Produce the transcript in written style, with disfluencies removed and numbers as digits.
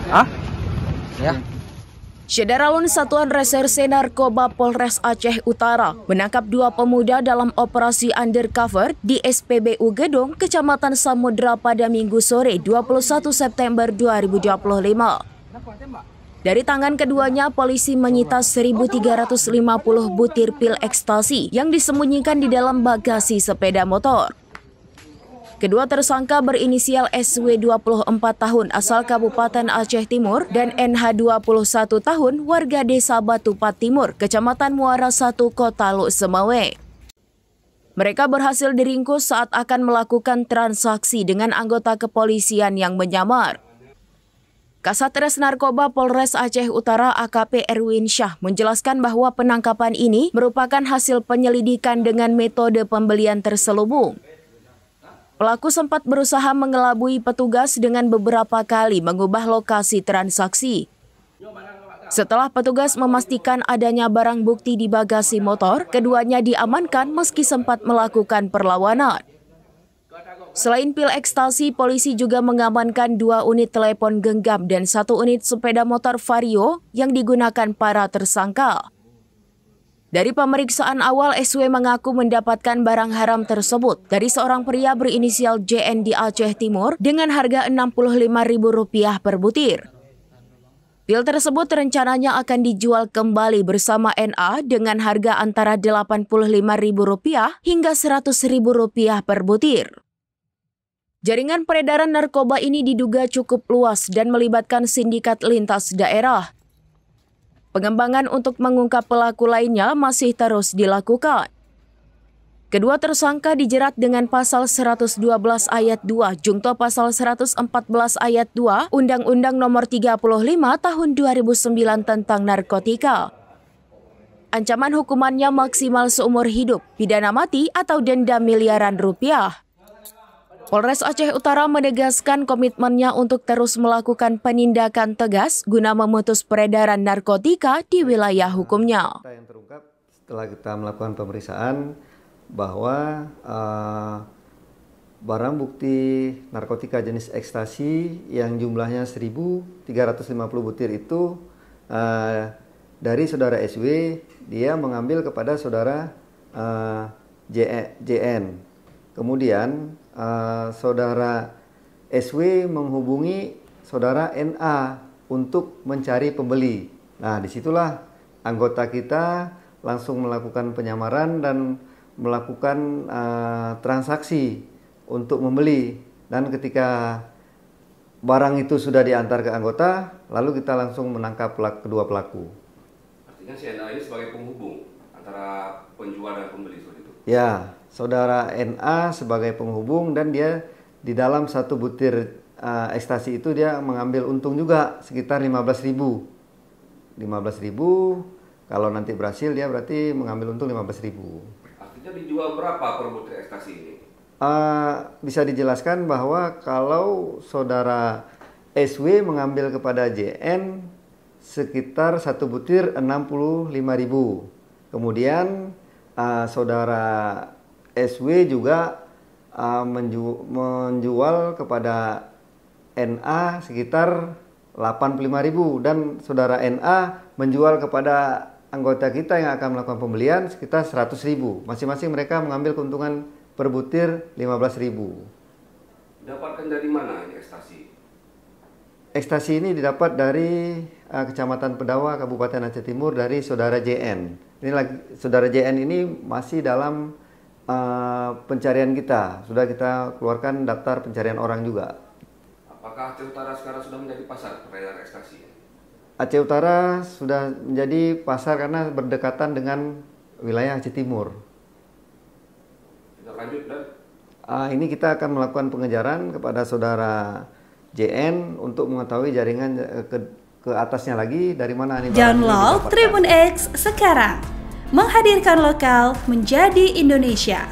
Hah? Ya. Syederalun Satuan Reserse Narkoba Polres Aceh Utara menangkap 2 pemuda dalam operasi undercover di SPBU Gedong, Kecamatan Samudra pada Minggu sore 21 September 2025. Dari tangan keduanya, polisi menyita 1.350 butir pil ekstasi yang disembunyikan di dalam bagasi sepeda motor. Kedua tersangka berinisial SW 24 tahun asal Kabupaten Aceh Timur dan NH 21 tahun warga Desa Batupat Timur, Kecamatan Muara 1, Kota Luk Semawe. Mereka berhasil diringkus saat akan melakukan transaksi dengan anggota kepolisian yang menyamar. Kasatres Narkoba Polres Aceh Utara AKP Erwin Syah menjelaskan bahwa penangkapan ini merupakan hasil penyelidikan dengan metode pembelian terselubung. Pelaku sempat berusaha mengelabui petugas dengan beberapa kali mengubah lokasi transaksi. Setelah petugas memastikan adanya barang bukti di bagasi motor, keduanya diamankan meski sempat melakukan perlawanan. Selain pil ekstasi, polisi juga mengamankan 2 unit telepon genggam dan 1 unit sepeda motor Vario yang digunakan para tersangka. Dari pemeriksaan awal, SW mengaku mendapatkan barang haram tersebut dari seorang pria berinisial JN di Aceh Timur dengan harga Rp65.000 per butir. Pil tersebut rencananya akan dijual kembali bersama NA dengan harga antara Rp85.000 hingga Rp100.000 per butir. Jaringan peredaran narkoba ini diduga cukup luas dan melibatkan sindikat lintas daerah. Pengembangan untuk mengungkap pelaku lainnya masih terus dilakukan. Kedua tersangka dijerat dengan pasal 112 ayat 2 jungto pasal 114 ayat 2 Undang-Undang Nomor 35 Tahun 2009 tentang narkotika. Ancaman hukumannya maksimal seumur hidup, pidana mati atau denda miliaran rupiah. Polres Aceh Utara menegaskan komitmennya untuk terus melakukan penindakan tegas guna memutus peredaran narkotika di wilayah hukumnya. Yang terungkap setelah kita melakukan pemeriksaan bahwa barang bukti narkotika jenis ekstasi yang jumlahnya 1.350 butir itu dari saudara SW, dia mengambil kepada saudara JN. Kemudian saudara SW menghubungi saudara NA untuk mencari pembeli. Nah, disitulah anggota kita langsung melakukan penyamaran dan melakukan transaksi untuk membeli. Dan ketika barang itu sudah diantar ke anggota, lalu kita langsung menangkap kedua pelaku. Artinya si NA ini sebagai penghubung antara penjual dan pembeli seperti itu? Ya, saudara NA sebagai penghubung dan dia di dalam 1 butir ekstasi itu dia mengambil untung juga sekitar 15.000. 15.000, kalau nanti berhasil dia berarti mengambil untung 15.000. Artinya dijual berapa per butir ekstasi ini? Bisa dijelaskan bahwa kalau saudara SW mengambil kepada JN sekitar 1 butir 65.000. Kemudian saudara SW juga menjual kepada NA sekitar 85.000 dan saudara NA menjual kepada anggota kita yang akan melakukan pembelian sekitar 100.000. Masing-masing mereka mengambil keuntungan per butir 15.000. Dapatkan dari mana ini ekstasi? Ekstasi ini didapat dari Kecamatan Pedawa, Kabupaten Aceh Timur dari saudara JN. Ini saudara JN ini masih dalam pencarian kita. Sudah kita keluarkan daftar pencarian orang juga. Apakah Aceh Utara sekarang sudah menjadi pasar peredaran ekstasi? Aceh Utara sudah menjadi pasar karena berdekatan dengan wilayah Aceh Timur. Tidak lanjut dan? Ini kita akan melakukan pengejaran kepada saudara JN untuk mengetahui jaringan ke atasnya lagi dari mana ini. Download Tribun X sekarang, menghadirkan lokal menjadi Indonesia.